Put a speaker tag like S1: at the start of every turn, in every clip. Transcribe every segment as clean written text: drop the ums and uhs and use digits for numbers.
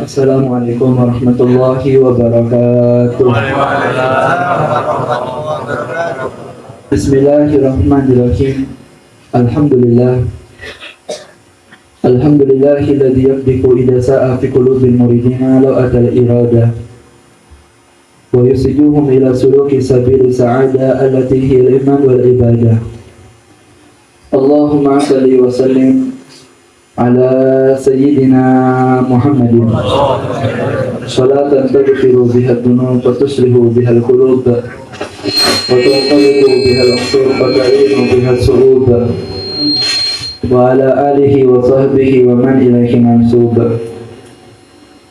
S1: Assalamualaikum warahmatullahi wabarakatuh. Bismillahirrahmanirrahim. Alhamdulillah. Alhamdulillahilladzi yabdiku idza sa'a fi qulubil muridina law atal irada wa yusijuhum ila suluki sabili sa'ada allati hiya al-iman wal ibadah. Allahumma salli wa sallim ala sayyidina Muhammadin salatan tagfiru biha ad-dunub wa tuslihu biha al-qulub wa tunqalibu biha al-uqsur wa ta'inu biha al-surub wa ala alihi wa sahbihi wa man ilaihi mansub.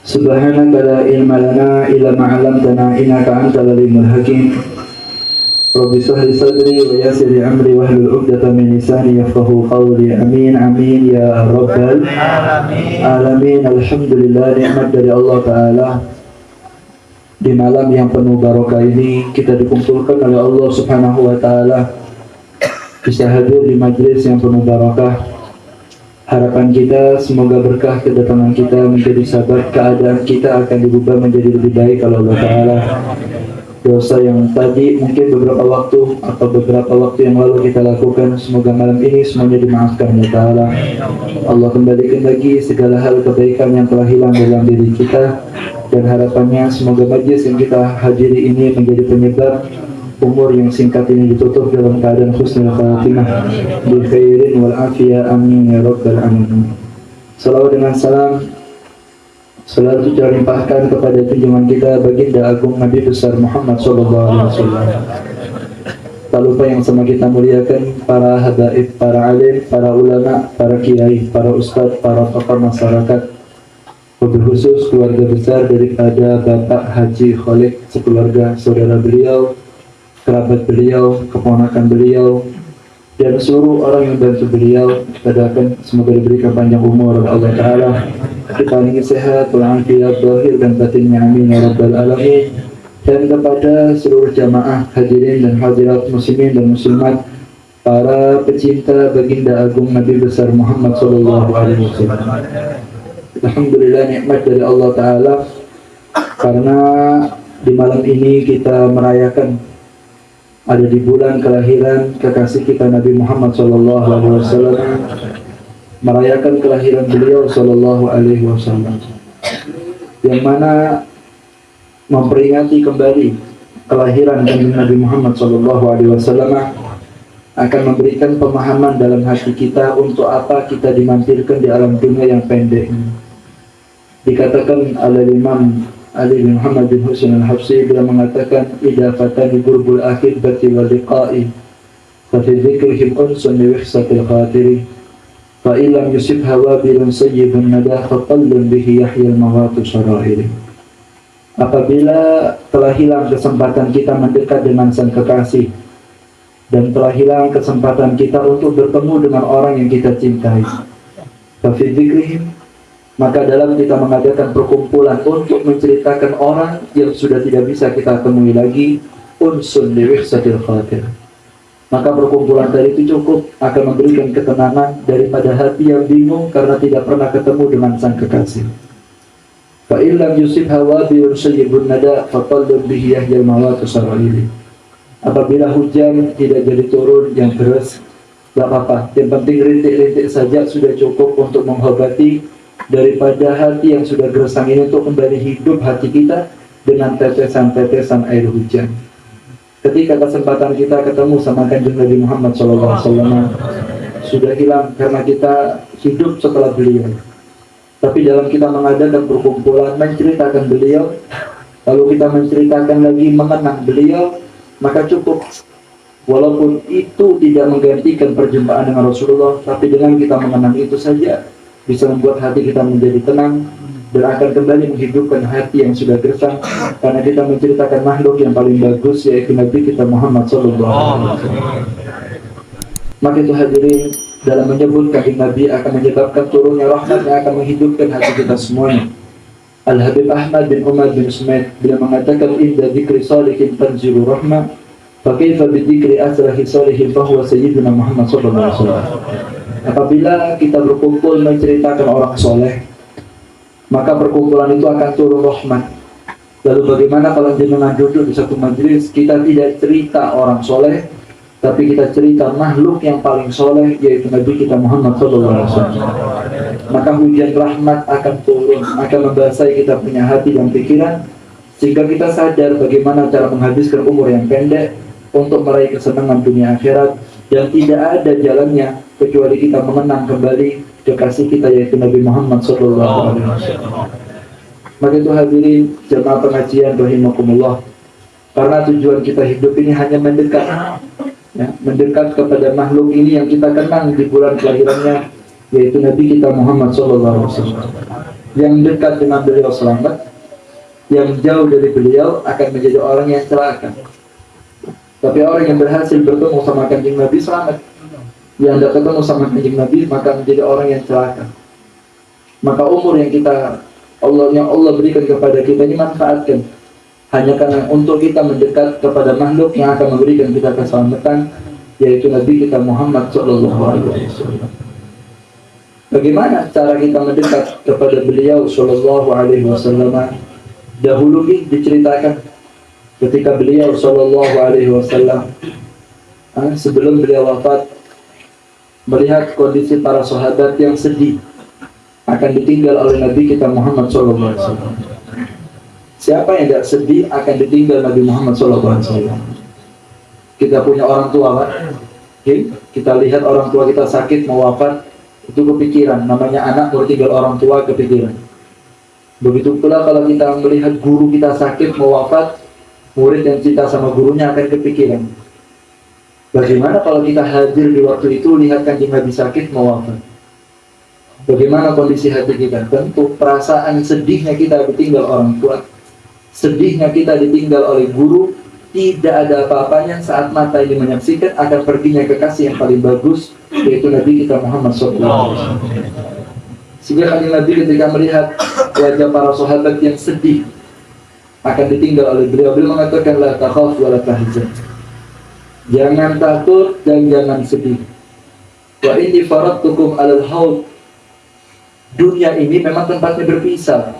S1: Subhanaka la ilma lana illa ma 'allamtana innaka antal alimul hakim. Rabbi shrah li sadri wa yassir li amri wahlul 'uqdatam min lisani yafqahu qawli. Amin amin ya rabbal alamin. Alhamdulillah, nikmat dari Allah Ta'ala. Di malam yang penuh barokah ini kita dikumpulkan oleh Allah Subhanahu wa Ta'ala, bisa hadir di majlis yang penuh barokah. Harapan kita semoga berkah kedatangan kita menjadi sabab keadaan kita akan diubah menjadi lebih baik oleh Allah Ta'ala. Dosa yang tadi mungkin beberapa waktu atau beberapa waktu yang lalu kita lakukan, semoga malam ini semuanya dimaafkan oleh Ta'ala. Allah kembalikan lagi segala hal kebaikan yang telah hilang dalam diri kita, dan harapannya semoga majlis yang kita hadiri ini menjadi penyebab umur yang singkat ini ditutup dalam keadaan husnul khatimah bi khairin wal afiyah, amin ya rabbal alamin. Salawat dengan salam selalu kita limpahkan kepada junjungan kita baginda agung Nabi besar Muhammad sallallahu alaihi wasallam. Tak lupa yang sama kita muliakan para habaib, para alim, para ulama, para kiai, para ustadz, para tokoh masyarakat, wabil khusus keluarga besar daripada Bapak Haji Khalid, sekeluarga, saudara beliau, kerabat beliau, keponakan beliau, dan seluruh orang yang bantu beliau. Kita doakan semoga diberikan panjang umur oleh Allah Ta'ala, diparingi sehat, walafiat zahir dan batinnya, amin ya rabbal alamin. Dan kepada seluruh jamaah hadirin dan hadirat muslimin dan muslimat, para pecinta baginda agung Nabi besar Muhammad sallallahu alaihi wasallam. Alhamdulillah, nikmat dari Allah Ta'ala, karena di malam ini kita merayakan ada di bulan kelahiran kekasih kita Nabi Muhammad sallallahu alaihi wasallam, merayakan kelahiran beliau sallallahu alaihi wasallam, yang mana memperingati kembali kelahiran Nabi Muhammad sallallahu alaihi wasallam akan memberikan pemahaman dalam hati kita untuk apa kita dimampirkan di alam dunia yang pendek. Dikatakan oleh Imam Ali bin Muhammad bin Husain al-Habsyi, bila mengatakan idza fatani qurbul akhirati wa liqa'i fa fi dzikrihim unsun li wihsatil khatiri fa illam yusib hawabilun sayyibun nada fa qallun bihi yahyal mawatu syara'iri. Apabila telah hilang kesempatan kita mendekat dengan sang kekasih, dan telah hilang kesempatan kita untuk bertemu dengan orang yang kita cintai, fa fi dzikrihim, maka dalam kita mengadakan perkumpulan untuk menceritakan orang yang sudah tidak bisa kita temui lagi, unsun liwihsatil khatir, maka perkumpulan tadi itu cukup akan memberikan ketenangan daripada hati yang bingung karena tidak pernah ketemu dengan sang kekasih. Fa illam yusib hawabilun sayyibun nada faqallun bihi yahyal mawatu sara'ili. Apabila hujan tidak jadi turun yang deras, tidak apa-apa, yang penting rintik-rintik saja sudah cukup untuk mengobati daripada hati yang sudah gersang ini, untuk kembali hidup hati kita dengan tetesan-tetesan air hujan. Ketika kesempatan kita ketemu sama kanjeng Nabi Muhammad SAW sudah hilang karena kita hidup setelah beliau. Tapi dalam kita mengadakan perkumpulan menceritakan beliau, lalu kita menceritakan lagi mengenang beliau, maka cukup. Walaupun itu tidak menggantikan perjumpaan dengan Rasulullah, tapi dengan kita mengenang itu saja bisa membuat hati kita menjadi tenang, dan akan kembali menghidupkan hati yang sudah gersang, karena kita menceritakan makhluk yang paling bagus, yaitu Nabi kita Muhammad SAW. Maka itu hadirin, dalam menyebut kaki Nabi akan menyebabkan turunnya rahmat yang akan menghidupkan hati kita semuanya. Al-Habib Ahmad bin Umar bin Sumaid bila mengatakan inda dzikri salihin tanzilu rahmah, fa kaifa bi dzikri asrahi salihin fa huwa sayyiduna Muhammad sallallahu alaihi wasallam. Apabila kita berkumpul menceritakan orang soleh, maka perkumpulan itu akan turun rahmat. Lalu bagaimana kalau jenengan duduk di satu majelis, kita tidak cerita orang soleh, tapi kita cerita makhluk yang paling soleh, yaitu Nabi kita Muhammad SAW. Maka hujan rahmat akan turun, akan membasahi kita punya hati dan pikiran, sehingga kita sadar bagaimana cara menghabiskan umur yang pendek untuk meraih kesenangan dunia akhirat, dan tidak ada jalannya kecuali kita mengenang kembali kekasih kita, yaitu Nabi Muhammad SAW. Maka itu hadirin jemaah pengajian rahimakumullah, karena tujuan kita hidup ini hanya mendekat, ya, mendekat kepada makhluk ini yang kita kenang di bulan kelahirannya, yaitu Nabi kita Muhammad SAW. Yang dekat dengan beliau selamat, yang jauh dari beliau akan menjadi orang yang celaka. Tapi orang yang berhasil bertemu sama kanjeng Nabi selamat, yang tidak ketemu sama kanjeng Nabi maka menjadi orang yang celaka. Maka umur yang Allah berikan kepada kita ini manfaatkan hanya karena untuk kita mendekat kepada makhluk yang akan memberikan kita keselamatan, yaitu Nabi kita Muhammad SAW. Bagaimana cara kita mendekat kepada beliau SAW? Dahulu diceritakan ketika beliau SAW sebelum beliau wafat, melihat kondisi para sahabat yang sedih akan ditinggal oleh Nabi kita Muhammad SAW. Siapa yang tidak sedih akan ditinggal Nabi Muhammad SAW? Kita punya orang tua, Pak. Kita lihat orang tua kita sakit mau wafat, itu kepikiran. Namanya anak mau tinggal orang tua, kepikiran. Begitu pula kalau kita melihat guru kita sakit mau wafat, murid yang cinta sama gurunya akan kepikiran. Bagaimana kalau kita hadir di waktu itu, lihat kanjeng Nabi sakit mau wafat? Bagaimana kondisi hati kita? Tentu perasaan sedihnya kita ditinggal orang tua, sedihnya kita ditinggal oleh guru, tidak ada apa-apanya saat mata ini menyaksikan akan perginya kekasih yang paling bagus, yaitu Nabi kita Muhammad SAW. Sehingga kanjeng Nabi ketika melihat wajah para sahabat yang sedih akan ditinggal oleh beliau mengatakan la takhaf wa la tahzan. Jangan takut dan jangan sedih. Wa inni faradtukum 'alal haud. Dunia ini memang tempatnya berpisah.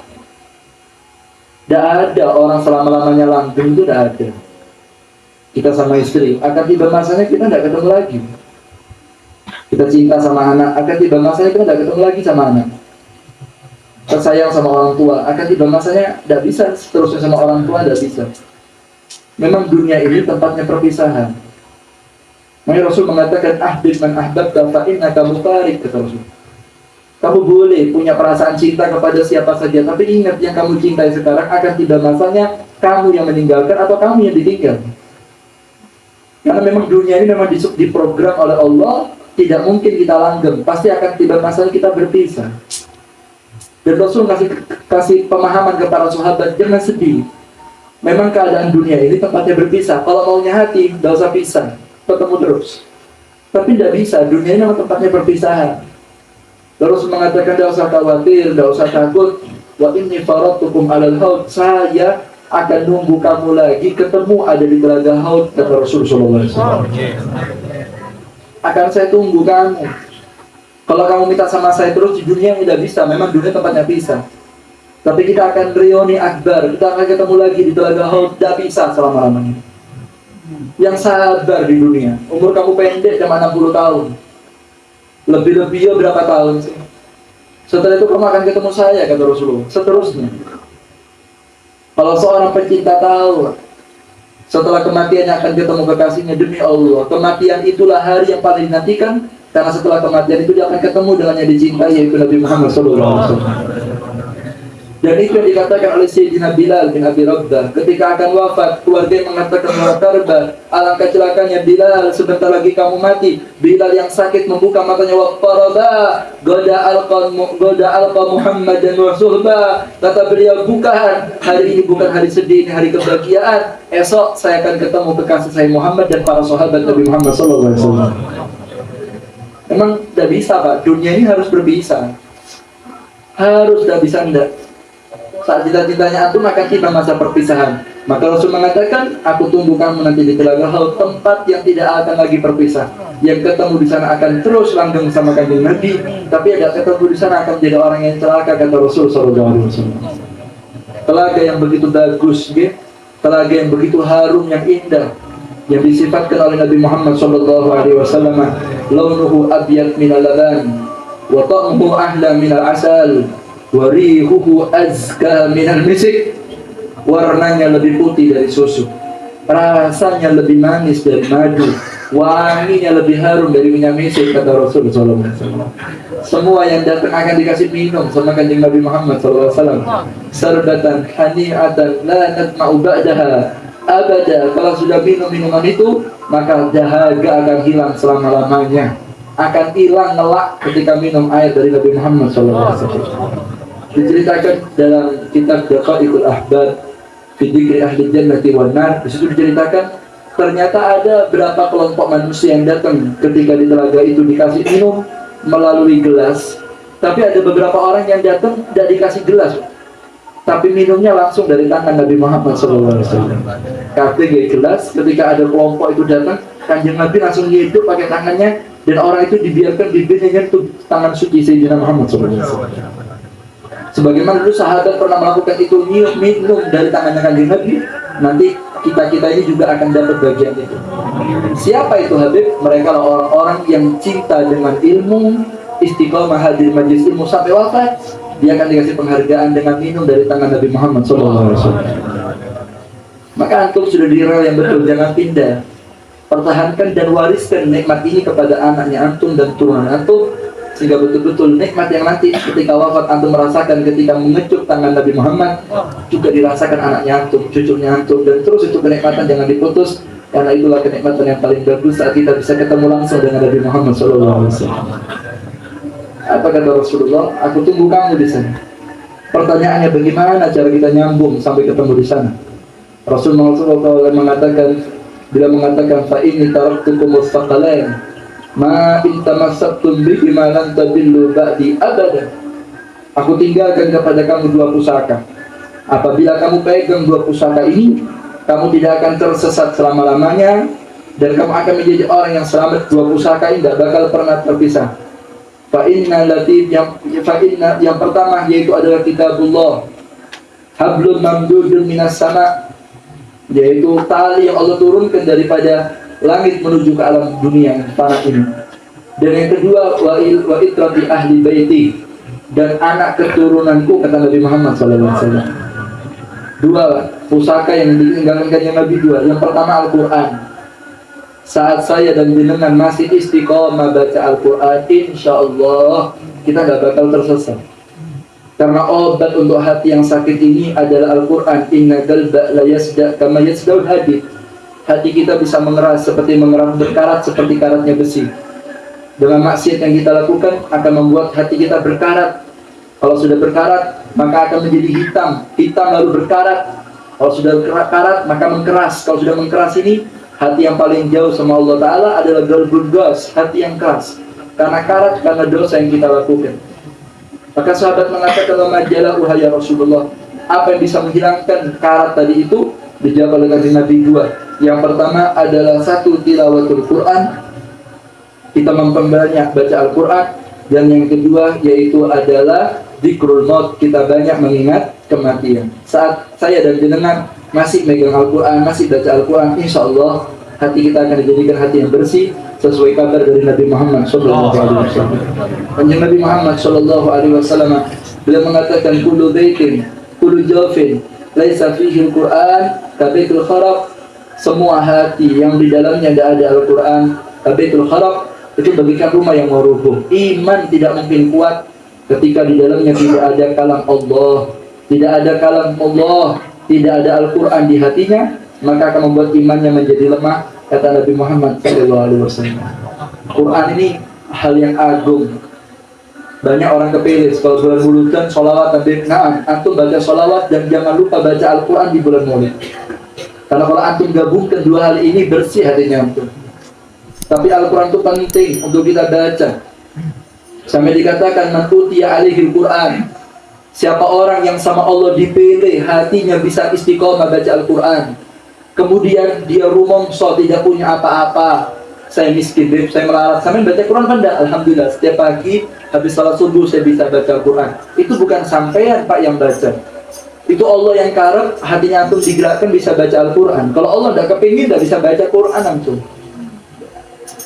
S1: Tidak ada orang selama-lamanya langgeng, itu tidak ada. Kita sama istri, akan tiba masanya kita tidak ketemu lagi. Kita cinta sama anak, akan tiba masanya kita tidak ketemu lagi sama anak. Kita sayang sama orang tua, akan tiba masanya tidak bisa seterusnya sama orang tua, tidak bisa. Memang dunia ini tempatnya perpisahan. Makanya Rasul mengatakan ahbib man ahbabta fa innaka mufariq, kata Rasul. Kamu boleh punya perasaan cinta kepada siapa saja, tapi ingat yang kamu cintai sekarang akan tiba masanya kamu yang meninggalkan atau kamu yang ditinggal. Karena memang dunia ini memang diprogram oleh Allah, tidak mungkin kita langgeng, pasti akan tiba masanya kita berpisah. Dan Rasul kasih pemahaman kepada sahabat, jangan sedih. Memang keadaan dunia ini tempatnya berpisah. Kalau maunya hati, tidak usah pisah, ketemu terus. Tapi tidak bisa, dunia ini memang tempatnya perpisahan. Terus mengatakan tidak usah khawatir, tidak usah takut. Wa inni faradtukum 'alal haud. Saya akan nunggu kamu lagi ketemu ada di telaga haud, kata Rasulullah SAW. Akan saya tunggu kamu. Kalau kamu minta sama saya terus di dunia tidak bisa. Memang dunia tempatnya pisah. Tapi kita akan reuni akbar. Kita akan ketemu lagi di telaga haud. Tidak bisa selama-lamanya. Yang sabar di dunia. Umur kamu pendek cuma 60 tahun. Lebih-lebih berapa tahun sih? Setelah itu kamu akan ketemu saya, kata Rasulullah. Seterusnya. Kalau seorang pencinta tahu setelah kematiannya akan ketemu kekasihnya, demi Allah, kematian itulah hari yang paling dinantikan, karena setelah kematian itu dia akan ketemu dengan yang dicintai, yaitu Nabi Muhammad SAW. Dan itu yang dikatakan oleh Sayyidina Bilal bin Abi Rabbah ketika akan wafat. Keluarga yang mengatakan bahwa karba, alangkah celakanya Bilal, sebentar lagi kamu mati. Bilal yang sakit membuka matanya, waqtaraba goda alqa Muhammad dan suhbah. Kata beliau, bukan, hari ini bukan hari sedih, ini hari kebahagiaan. Esok saya akan ketemu kekasih saya Muhammad dan para sahabat Nabi Muhammad SAW. Memang tidak bisa Pak, dunia ini harus berbisa. Harus tidak bisa enggak. Saat cita-citanya antum akan tiba masa perpisahan. Maka Rasul mengatakan, aku tunggu kamu nanti di Telaga Haud, tempat yang tidak akan lagi berpisah. Yang ketemu di sana akan terus langgeng sama kanjeng Nabi, tapi yang ketemu di sana akan jadi orang yang celaka, kata Rasul SAW. Telaga yang begitu bagus, telaga yang begitu harum, yang indah, yang disifatkan oleh Nabi Muhammad SAW. Launuhu abyad minal laban, wa ta'muhu ahla minal asal, warihuhu azka minal misik. Warnanya lebih putih dari susu, rasanya lebih manis dari madu, wanginya lebih harum dari minyak misik, kata Rasulullah SAW. Semua yang datang akan dikasih minum sama kanjeng Nabi Muhammad SAW. Sarbatan hani'atan la natma'u ba'daha abada. Kalau sudah minum minuman itu, maka dahaga akan hilang selama-lamanya. Akan hilang ngelak ketika minum air dari Nabi Muhammad SAW. Diceritakan dalam kitab Daqaiqul Ahbab fi dzikri ahli jannati wan nar. Di situ diceritakan ternyata ada berapa kelompok manusia yang datang ketika di telaga itu dikasih minum melalui gelas. Tapi ada beberapa orang yang datang tidak dikasih gelas, tapi minumnya langsung dari tangan Nabi Muhammad SAW. Kata gelas, ketika ada kelompok itu datang, kanjeng Nabi langsung hidup pakai tangannya, dan orang itu dibiarkan diberikan tuh tangan suci Sayyidina Muhammad SAW. Sebagaimana dulu sahabat pernah melakukan itu, minum dari tangannya kanjeng Nabi, nanti kita ini juga akan dapat bagian itu. Siapa itu Habib? Mereka lah orang-orang yang cinta dengan ilmu, istiqomah hadir majlis ilmu sampai wafat. Dia akan dikasih penghargaan dengan minum dari tangan Nabi Muhammad SAW. Maka antum sudah di rel yang betul, jangan pindah. Pertahankan dan wariskan nikmat ini kepada anaknya antum dan turunan antum, sehingga betul-betul nikmat yang nanti ketika wafat antum merasakan ketika mengecup tangan Nabi Muhammad juga dirasakan anaknya antum, cucunya antum, dan terus itu kenikmatan jangan diputus, karena itulah kenikmatan yang paling bagus saat kita bisa ketemu langsung dengan Nabi Muhammad SAW. Apa kata Rasulullah? Aku tunggu kamu di sana. Pertanyaannya, bagaimana cara kita nyambung sampai ketemu di sana? Rasulullah SAW mengatakan, bila mengatakan fa inni taraktukum mustaqalain ma in tamassaktum bihi ma lan tadillu ba'di abada. Aku tinggalkan kepada kamu dua pusaka. Apabila kamu pegang dua pusaka ini, kamu tidak akan tersesat selama-lamanya, dan kamu akan menjadi orang yang selamat. Dua pusaka ini tidak bakal pernah terpisah. Yang pertama yaitu adalah kitabullah, hablum mamdudun minas sama, yaitu tali yang Allah turunkan daripada langit menuju ke alam dunia tanah ini. Dan yang kedua, wa itrati ahli baiti, dan anak keturunanku, kata Nabi Muhammad SAW. Dua pusaka yang ditinggalkan yang Nabi, dua. Yang pertama Al-Quran. Saat saya dan jenengan masih istiqomah baca Al-Quran, insya Allah kita gak bakal tersesat. Karena obat untuk hati yang sakit ini adalah Al-Quran. Inna qalba la yasda kama yasda'ul hadid. Hati kita bisa mengeras seperti mengeras, berkarat seperti karatnya besi. Dengan maksiat yang kita lakukan akan membuat hati kita berkarat. Kalau sudah berkarat, maka akan menjadi hitam. Hitam lalu berkarat. Kalau sudah berkarat, maka mengkeras. Kalau sudah mengkeras ini, hati yang paling jauh sama Allah Ta'ala adalah galbun gas, hati yang keras. Karena karat, karena dosa yang kita lakukan. Maka sahabat mengatakan, majalah ya Rasulullah, apa yang bisa menghilangkan karat tadi itu? Dijawab oleh kanjeng Nabi dua. Yang pertama adalah satu, tilawatul Quran, kita memperbanyak baca Al-Quran. Dan yang kedua yaitu adalah dzikrul maut, kita banyak mengingat kematian. Saat saya dan jenengan masih megang Al-Quran, masih baca Al-Quran, insya Allah hati kita akan dijadikan hati yang bersih sesuai kabar dari Nabi Muhammad SAW. Kanjeng Nabi Muhammad SAW beliau mengatakan, kullu baitin kullu jawfin laisa fihi Al-Quran kabaitul kharab. Semua hati yang di dalamnya tidak ada Al-Quran, kabaitul kharab, itu bagikan rumah yang mau rubuh. Iman tidak mungkin kuat ketika di dalamnya tidak ada kalam Allah, tidak ada kalam Allah, tidak ada Al-Quran di hatinya, maka akan membuat imannya menjadi lemah, kata Nabi Muhammad SAW. Quran ini hal yang agung. Banyak orang kepilih kalau bulan Muludan sholawat, antum baca sholawat dan jangan lupa baca Al-Quran di bulan Maulid. Karena kalau antum gabungkan dua hal ini, bersih hatinya antum. Tapi Al-Quran itu penting untuk kita baca. Sampai dikatakan man utiya alaihi Al-Quran, siapa orang yang sama Allah dipilih hatinya bisa istiqomah baca Al-Quran, kemudian dia rumongso tidak punya apa-apa, saya miskin, saya melarat, sampai baca Quran kan? Alhamdulillah, setiap pagi habis salat subuh saya bisa baca Al-Quran. Itu bukan sampean Pak yang baca, itu Allah yang karep hatinya antum digerakkan bisa baca Al-Quran. Kalau Allah tidak kepingin, tidak bisa baca Quran antum.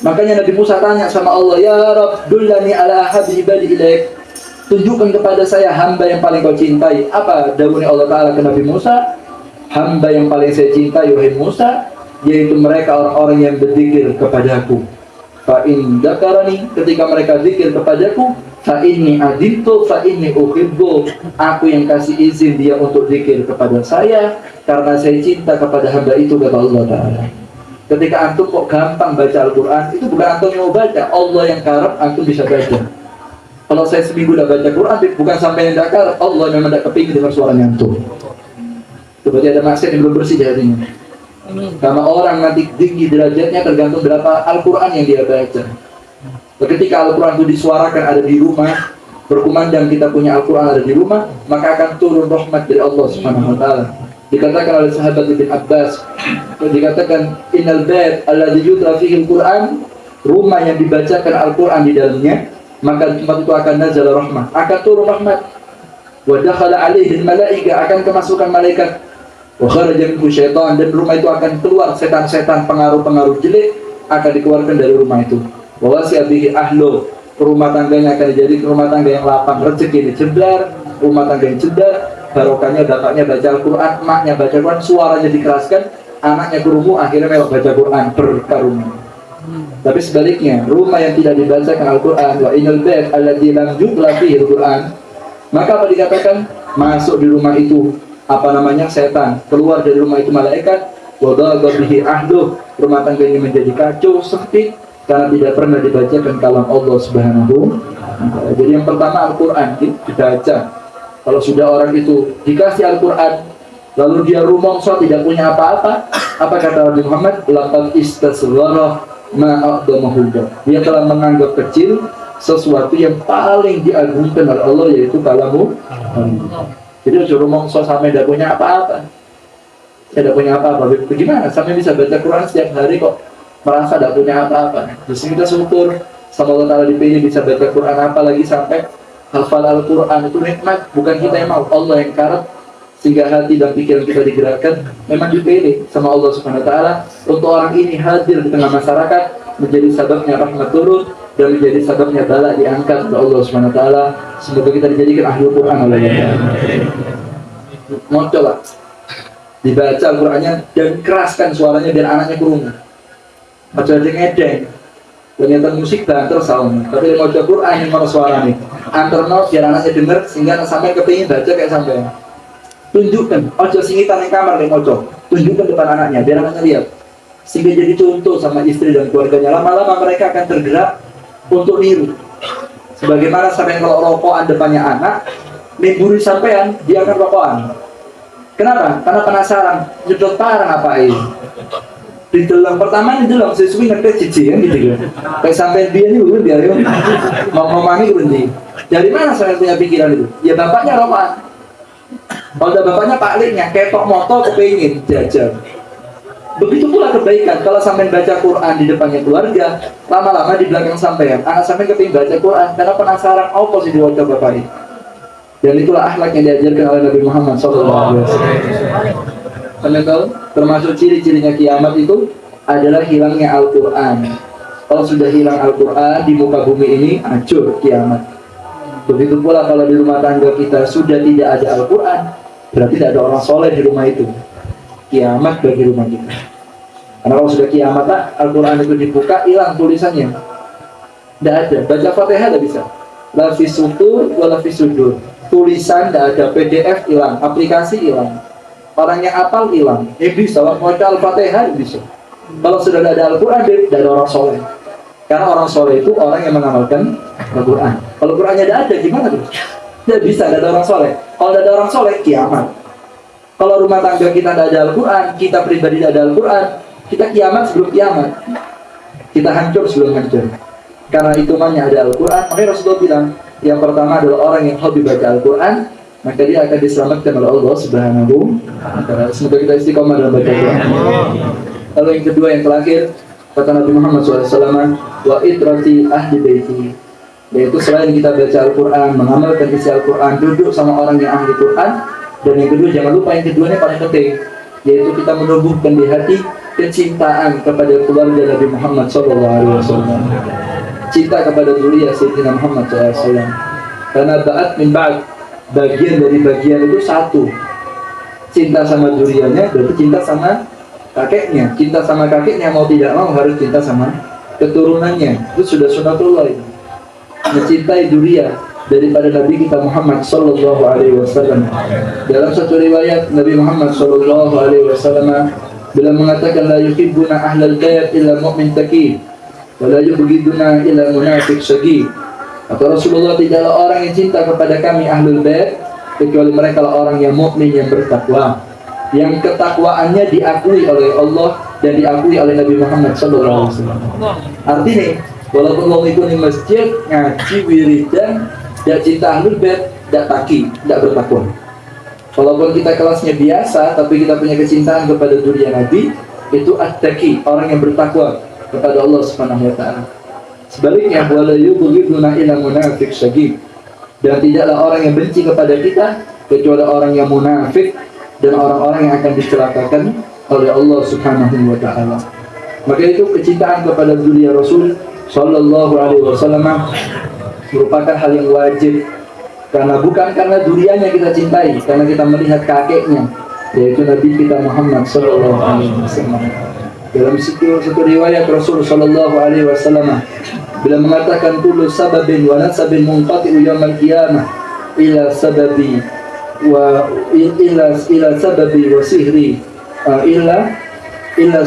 S1: Makanya Nabi Musa tanya sama Allah, ya Rabb, dullani ala ahabbi ibadi ilaik, tunjukkan kepada saya hamba yang paling kau cintai. Apa dawuhnya Allah Ta'ala ke Nabi Musa? Hamba yang paling saya cintai, wahai Musa, yaitu mereka orang-orang yang berzikir kepadaku. Fa in dzakarani, ketika mereka zikir kepadaku, fa inni adintu fa inni uhibbu, aku yang kasih izin dia untuk zikir kepada saya karena saya cinta kepada hamba itu, kata Allah Ta'ala. Ketika antum kok gampang baca Al-Quran, itu bukan antum yang mau baca, Allah yang karep antum bisa baca. Kalau saya seminggu udah baca Quran, bukan sampai yang tidak karep, Allah memang tidak kepingin dengan suaranya antum. Itu berarti ada maksiat yang belum bersih di hatinya. Karena orang nanti tinggi derajatnya tergantung berapa Al-Quran yang dia baca. Ketika Al-Quran itu disuarakan ada di rumah, berkumandang kita punya Al-Quran ada di rumah, maka akan turun rahmat dari Allah Subhanahu wa Ta'ala. Dikatakan oleh sahabat Ibn Abbas, dikatakan innal bait alladzi yutla fihi al-Qur'an, rumah yang dibacakan Al-Quran di dalamnya, maka tempat itu akan nazal rahmah, akan turun rahmat. Wa dakhala alaihi al-malaika, akan kemasukan malaikat. Wa kharaja minhu syaitan, dan rumah itu akan keluar setan-setan, pengaruh-pengaruh jelek akan dikeluarkan dari rumah itu. Wa wasi'a bihi ahlu, rumah tangganya akan jadi rumah tangga yang lapang, rezeki dicebar, rumah tangga yang cedar, barokahnya bapaknya baca Al-Quran, emaknya baca Quran, suaranya dikeraskan, anaknya kerumu, akhirnya melok baca Quran, berkarunia. Tapi sebaliknya, rumah yang tidak dibacakan Al-Quran, wa innal bait alladzi lam yutla fihi Al-Quran, maka apa dikatakan? Masuk di rumah itu setan, keluar dari rumah itu malaikat, wa dhagha bihi ahduh, rumah tangganya menjadi kacau, sempit, karena tidak pernah dibacakan kalam Allah Subhanahu wa Ta'ala. Jadi yang pertama Al-Quran dibaca. Kalau sudah orang itu dikasih Al-Quran, lalu dia rumongso tidak punya apa-apa, apa kata Nabi Muhammad? Laqad istasghara ma a'damahu. Dia telah menganggap kecil sesuatu yang paling diagungkan oleh Allah, yaitu kalamu. Jadi rumongso sampai tidak punya apa-apa. Saya tidak punya apa-apa. Bagaimana sampai bisa baca Quran setiap hari kok merasa tidak punya apa-apa? Justru kita syukur sama Allah Ta'ala dipilih bisa baca Quran, apalagi sampai hafal Al-Quran. Itu nikmat, bukan kita yang mau, Allah yang karep, sehingga hati dan pikiran kita digerakkan. Memang dipilih sama Allah Subhanahu wa Ta'ala untuk orang ini hadir di tengah masyarakat, menjadi sababnya rahmat turun dan menjadi sababnya bala diangkat oleh Allah Subhanahu wa Ta'ala. Semoga kita dijadikan ahli Quran oleh Allah. Mau coba dibaca Al-Qurannya dan keraskan suaranya biar anaknya kurungan. Baca aja ngedeng, ternyata musik banter sound, tapi mau coba Quran yang mana suaranya antar not biar anaknya dengar, sehingga sampai kepingin baca kayak sampai. Tunjukkan, ojo singitan yang kamar nih, ojo tunjukkan depan anaknya biar anaknya lihat, sehingga jadi contoh sama istri dan keluarganya. Lama-lama mereka akan tergerak untuk niru. Sebagaimana sampai kalau rokokan depannya anak, memburi sampean, dia akan rokokan. Kenapa? Karena penasaran, nyedot parang ngapain? Di dalam pertama ini dalam sesuai ngerti cici kan gitu kan. Kayak sampai dia ini udah dia mau ngomongin berhenti. Dari mana saya punya pikiran itu? Ya bapaknya rokokan. Kalau ada bapaknya pakliknya, ketok motor kepingin jajan. Begitu pula kebaikan. Kalau sampai baca Quran di depannya keluarga, lama-lama di belakang sampean, anak sampai kepingin baca Quran karena penasaran apa sih diwaca bapaknya. Dan itulah akhlak yang diajarkan oleh Nabi Muhammad SAW. Kalian tahu, termasuk ciri-cirinya kiamat itu adalah hilangnya Al-Quran. Kalau sudah hilang Al-Quran di muka bumi ini, hancur kiamat. Begitu pula kalau di rumah tangga kita sudah tidak ada Al-Quran, berarti tidak ada orang soleh di rumah itu. Kiamat bagi rumah kita. Karena kalau sudah kiamat, Al-Quran itu dibuka, hilang tulisannya. Tidak ada. Baca Fatihah tidak bisa. La fi sutur wa la fi sudur. tulisan tidak ada, PDF hilang, aplikasi hilang, orangnya apal hilang. Bisa, baca Al-Fatihah bisa. Kalau sudah ada Al-Quran, tidak ada orang soleh. Karena orang soleh itu orang yang mengamalkan Al-Quran. Kalau Qurannya tidak ada, gimana tuh? Tidak bisa, tidak ada orang soleh. Kalau tidak ada orang soleh, kiamat. Kalau rumah tangga kita tidak ada Al-Quran, kita pribadi tidak ada Al-Quran, kita kiamat sebelum kiamat. Kita hancur sebelum hancur. Karena hitungannya ada Al-Quran, makanya Rasulullah bilang, yang pertama adalah orang yang hobi baca Al-Quran, maka dia akan diselamatkan oleh Allah Subhanahu wa Ta'ala. Semoga kita istiqomah dalam baca Al-Quran. Lalu yang kedua, yang terakhir, kata Nabi Muhammad SAW, wa itrati ahli baiti, yaitu selain kita baca Al-Quran, mengamalkan isi Al-Quran, duduk sama orang yang ahli Quran. Dan yang kedua, jangan lupa yang keduanya paling penting, yaitu kita menumbuhkan di hati kecintaan kepada keluarga Nabi Muhammad SAW, cinta kepada zuriat Sayyidina Muhammad SAW. Karena ba'at min ba'at, bagian dari bagian itu satu. Cinta sama zuriatnya berarti cinta sama kakeknya. Cinta sama kakeknya mau tidak mau harus cinta sama keturunannya. Itu sudah sunatullah itu. Mencintai zuriat daripada Nabi kita Muhammad sallallahu alaihi wasallam. Dalam satu riwayat Nabi Muhammad sallallahu alaihi wasallam bila mengatakan la yuhibbuna ahlal bait illa mu'min taqi wa la yubghiduna illa munafiq syaqi. Atau Rasulullah, tidaklah orang yang cinta kepada kami ahlul bait kecuali mereka lah orang yang mukmin yang bertakwa, yang ketakwaannya diakui oleh Allah dan diakui oleh Nabi Muhammad sallallahu alaihi wasallam. Artinya walaupun mau ikut di masjid, ngaji, wiridan, tidak cinta ahlul bait, tidak taki, tidak bertakwa. Walaupun kita kelasnya biasa, tapi kita punya kecintaan kepada zuriat Nabi, itu at-taqi, orang yang bertakwa kepada Allah Subhanahu wa Ta'ala. Sebaliknya, wala yubghiduna illa munafiq syaqi, dan tidaklah orang yang benci kepada kita kecuali orang yang munafik dan orang-orang yang akan dicelakakan oleh Allah Subhanahu wa Ta'ala. Maka itu kecintaan kepada zuriat Rasul sallallahu alaihi wasallam merupakan hal yang wajib, karena bukan karena duriannya kita cintai, karena kita melihat kakeknya, yaitu Nabi kita Muhammad sallallahu alaihi wasallam. Dalam satu riwayat Rasul sallallahu alaihi wasallam bila mengatakan kullu sababin wa nasabin munqati'u yaumil qiyamah ila sababi wa ila sababi wa sihri ila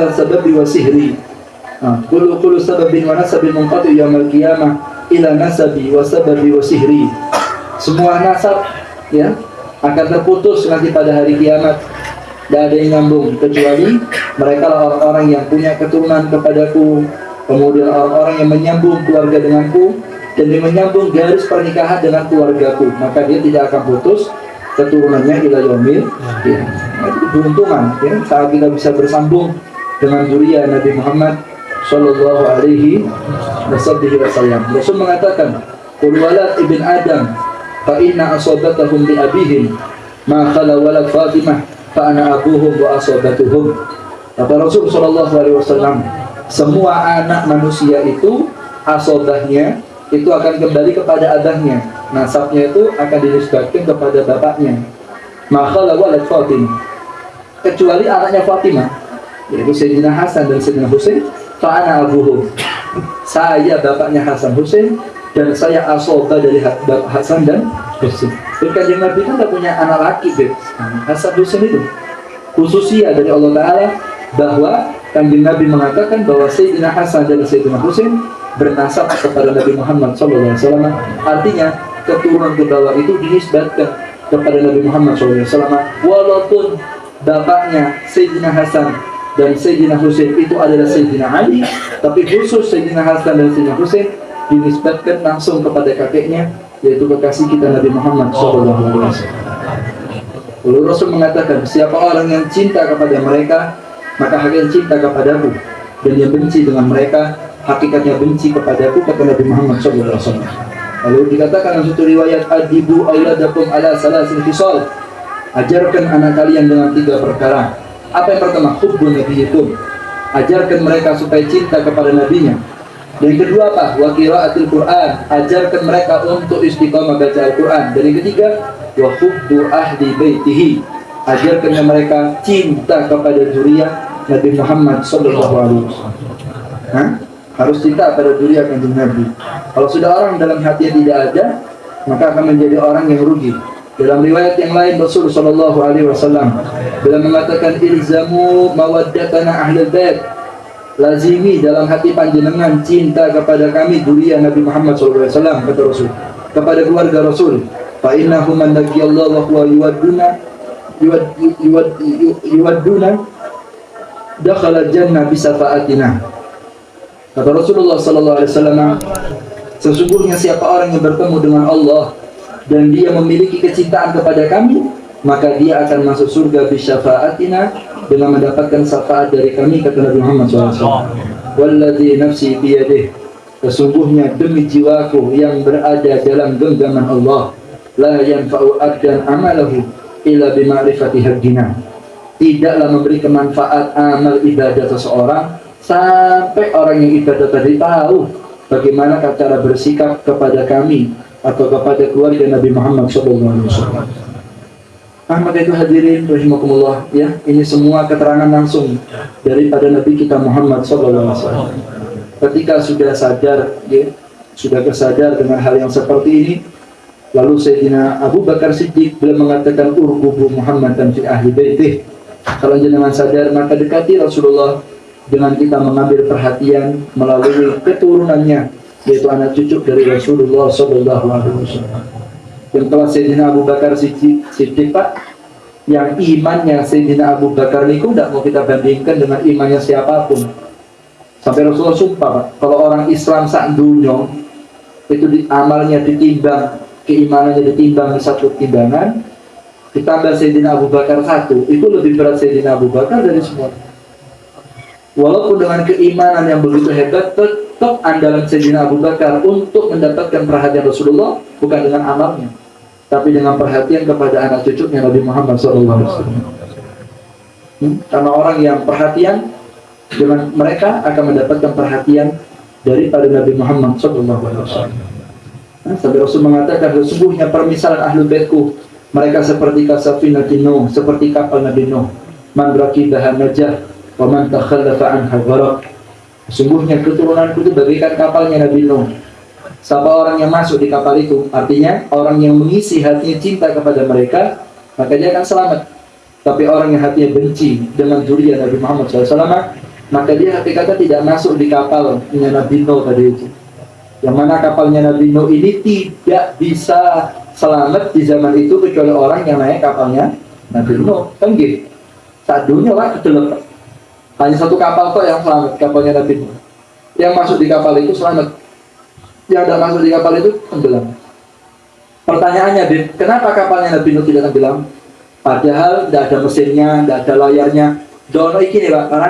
S1: sababi wa sihri. Kullu sababin wa nasabin munqati' yaumil qiyamah ila nasabi wa sababi wa sihri. Semua nasab ya akan terputus nanti pada hari kiamat. Tidak ada yang nyambung kecuali mereka lah orang-orang yang punya keturunan kepadaku, kemudian orang-orang yang menyambung keluarga denganku, dan yang menyambung garis pernikahan dengan keluargaku, maka dia tidak akan putus keturunannya ila yaumil qiyamah. Itu keberuntungan ya, saat kita bisa bersambung dengan zuriat Nabi Muhammad sallallahu alaihi wasallam. Rasul mengatakan, "Qul walad ibn Adam fa inna asabatahum bi abihim ma khala walad Fatimah fa ana abuhum wa asabatuhum." Kata Rasul sallallahu alaihi wasallam, semua anak manusia itu asobahnya itu akan kembali kepada abahnya, nasabnya itu akan dinisbatkan kepada bapaknya. Ma khala walad Fatimah, kecuali anaknya Fatimah, yaitu Sayyidina Hasan dan Sayyidina Husain. Fa'ana abuhum, saya bapaknya Hasan Husain, dan saya asobah dari bapak Hasan dan Husain. Kanjeng Nabi kan tidak punya anak laki, Hasan Husain itu khususnya dari Allah Ta'ala, bahwa Kanjeng Nabi mengatakan bahwa Sayyidina Hasan dan Sayyidina Husain bernasab kepada Nabi Muhammad SAW. Artinya keturunan ke bawah itu dinisbatkan kepada Nabi Muhammad SAW, walaupun bapaknya Sayyidina Hasan dan Sayyidina Husain itu adalah Sayyidina Ali, tapi khusus Sayyidina Hasan dan Sayyidina Husain dinisbatkan langsung kepada kakeknya, yaitu kekasih kita Nabi Muhammad SAW. Lalu Rasul mengatakan, siapa orang yang cinta kepada mereka, maka hakikatnya cinta kepadaku, dan yang benci dengan mereka, hakikatnya benci kepadaku, kata Nabi Muhammad SAW. Lalu dikatakan dalam satu riwayat, adibu auladakum ala salasin fisal, ajarkan anak kalian dengan 3 perkara. Apa yang pertama? Hubbun nabiyikum, ajarkan mereka supaya cinta kepada nabinya. Dan yang kedua apa? Wa qiraatil Qur'an, ajarkan mereka untuk istiqamah baca Al-Quran. Dan yang ketiga, wa hubbu ahli baitihi, ajarkan mereka cinta kepada zuriat Nabi Muhammad sallallahu alaihi wasallam. Harus cinta pada zuriat Kanjeng Nabi. Kalau sudah orang dalam hatinya tidak ada, maka akan menjadi orang yang rugi. Dalam riwayat yang lain Rasulullah sallallahu alaihi wasallam beliau mengatakan ilzamu mawaddatana ahlul bait, lazimi dalam hati panjenengan cinta kepada kami dzurriyyah Nabi Muhammad sallallahu alaihi wasallam, kata Rasul, kepada keluarga Rasul. Fa innahum man laqiyallahu wa huwa yuwadduna dakhala jannah bisafaatina. Kata Rasulullah sallallahu alaihi wasallam, sesungguhnya siapa orang yang bertemu dengan Allah dan dia memiliki kecintaan kepada kami, maka dia akan masuk surga bisyafaatina, dengan mendapatkan syafaat dari kami, kata Nabi Muhammad SAW. Walladzi nafsi biyadih, sesungguhnya demi jiwaku yang berada dalam genggaman Allah, la yanfa'u abdan amalahu illa bima'rifati haqqina, tidaklah memberi kemanfaat amal ibadah seseorang sampai orang yang ibadah tadi tahu bagaimana cara bersikap kepada kami atau kepada keluarga Nabi Muhammad SAW. Maka itu hadirin rahimakumullah, ya, ini semua keterangan langsung daripada Nabi kita Muhammad SAW. Ketika sudah sadar, ya, sudah kesadar dengan hal yang seperti ini, lalu Sayyidina Abu Bakar Siddiq beliau mengatakan urqubu Muhammad dan fi ahli baitih. Kalau jenengan sadar, maka dekati Rasulullah dengan kita mengambil perhatian melalui keturunannya, yaitu anak cucu dari Rasulullah sallallahu alaihi wasallam. Yang telah Sayyidina Abu Bakar Siddiq, Pak, yang imannya Sayyidina Abu Bakar niku tidak mau kita bandingkan dengan imannya siapapun. Sampai Rasulullah sumpah, Pak, kalau orang Islam sak dunya itu amalnya ditimbang, keimanannya ditimbang di satu timbangan, ditambah Sayyidina Abu Bakar satu, itu lebih berat Sayyidina Abu Bakar dari semua. Walaupun dengan keimanan yang begitu hebat, tetap andalan Sayyidina Abu Bakar untuk mendapatkan perhatian Rasulullah bukan dengan amalnya, tapi dengan perhatian kepada anak cucunya Nabi Muhammad SAW. Karena orang yang perhatian dengan mereka akan mendapatkan perhatian daripada Nabi Muhammad SAW. Sampai Rasul mengatakan, sesungguhnya permisalan ahlul baitku, mereka seperti kasafinatin Nuh, seperti kapal Nabi Nuh, man raqibaha najah wa man takhallafa anha gharaq. Sesungguhnya keturunanku itu bagaikan kapalnya Nabi Nuh. Siapa orang yang masuk di kapal itu, artinya orang yang mengisi hatinya cinta kepada mereka, maka dia akan selamat. Tapi orang yang hatinya benci dengan dzurriyyah Nabi Muhammad SAW, maka dia hakikatnya tidak masuk di kapal Nabi Nuh tadi itu. Yang mana kapalnya Nabi Nuh ini tidak bisa selamat di zaman itu kecuali orang yang naik kapalnya Nabi Nuh. Kan gitu. Saat dunia lah kedelep. Hanya satu kapal kok yang selamat, kapalnya Nabi Nuh. Yang masuk di kapal itu selamat. Yang tidak masuk di kapal itu tenggelam. Pertanyaannya, Bin, kenapa kapalnya Nabi Nuh tidak tenggelam? Padahal tidak ada mesinnya, tidak ada layarnya. Dono iki nih Pak, karena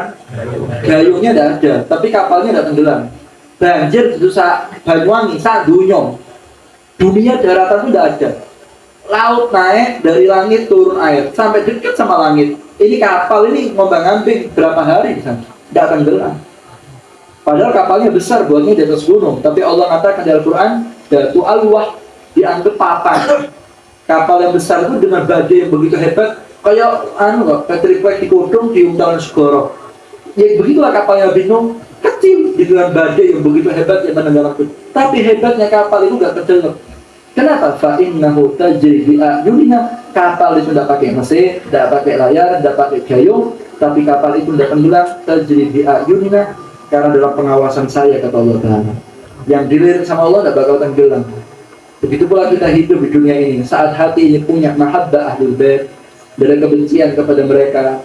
S1: gayungnya tidak ada, tapi kapalnya tidak tenggelam. Banjir itu saat Banyuwangi, saat dunia daratan itu tidak ada. Laut naik dari langit turun air sampai dekat sama langit. Ini kapal ini ngombang-ambing berapa hari di sana, tidak tenggelam. Padahal kapalnya besar, buatnya di atas gunung. Tapi Allah katakan di Al-Quran, Datu Al-Wah, dianggap papan. Kapal yang besar itu dengan badai yang begitu hebat, kayak triplek di Kodong, di Untalan Segoro. Ya begitulah kapalnya Nabi Nuh, kecil dengan badai yang begitu hebat yang menenggelamkan. Tapi hebatnya kapal itu gak tenggelam. Kenapa? Fa'innahu tajri bi'ayunina. Kapal itu tidak pakai mesin, tidak pakai layar, tidak pakai gayung, tapi kapal itu tidak tenggelam. Tajri bi'ayunina, karena dalam pengawasan saya, kata Allah Ta'ala. Yang dilirik sama Allah tidak bakal tenggelam. Begitu pula kita hidup di dunia ini. Saat hati ini punya mahabbah ahlul bait, dari kebencian kepada mereka,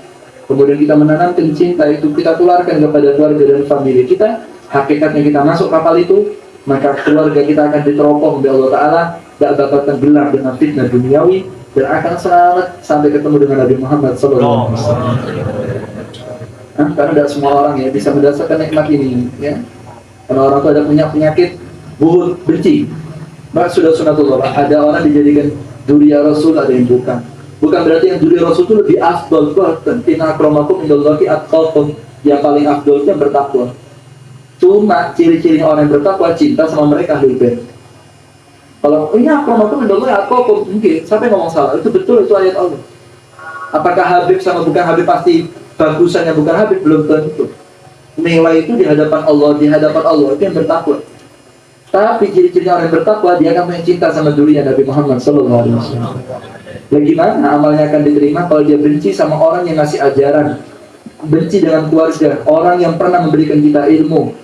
S1: kemudian kita menanamkan cinta itu, kita tularkan kepada keluarga dan famili kita, hakikatnya kita masuk kapal itu, maka keluarga kita akan diteropong oleh Allah Ta'ala, tidak bakal tenggelam dengan fitnah duniawi, dan akan selamat sampai ketemu dengan Nabi Muhammad SAW. Karena tidak semua orang ya bisa merasakan nikmat ini, ya. Karena orang itu ada punya penyakit buhut, benci. Maka sudah sunatullah, ada orang dijadikan dzurriyyah Rasul, ada yang bukan. Bukan berarti yang dzurriyyah Rasul itu lebih afdal, bahkan inna akramakum indallahi atqakum, yang paling afdalnya bertakwa. Cuma ciri-ciri orang yang bertakwa cinta sama mereka ahlul bait. Kalau ini akramakum indallahi atqakum, mungkin siapa yang ngomong salah? Itu betul, itu ayat Allah. Apakah Habib sama bukan Habib pasti bagusannya bukan Habib? Belum tentu. Nilai itu di hadapan Allah itu yang bertakwa. Tapi ciri-ciri orang yang bertakwa, dia akan punya cinta sama durinya Nabi Muhammad SAW. Bagaimana amalnya akan diterima kalau dia benci sama orang yang ngasih ajaran, benci dengan keluarga, orang yang pernah memberikan kita ilmu,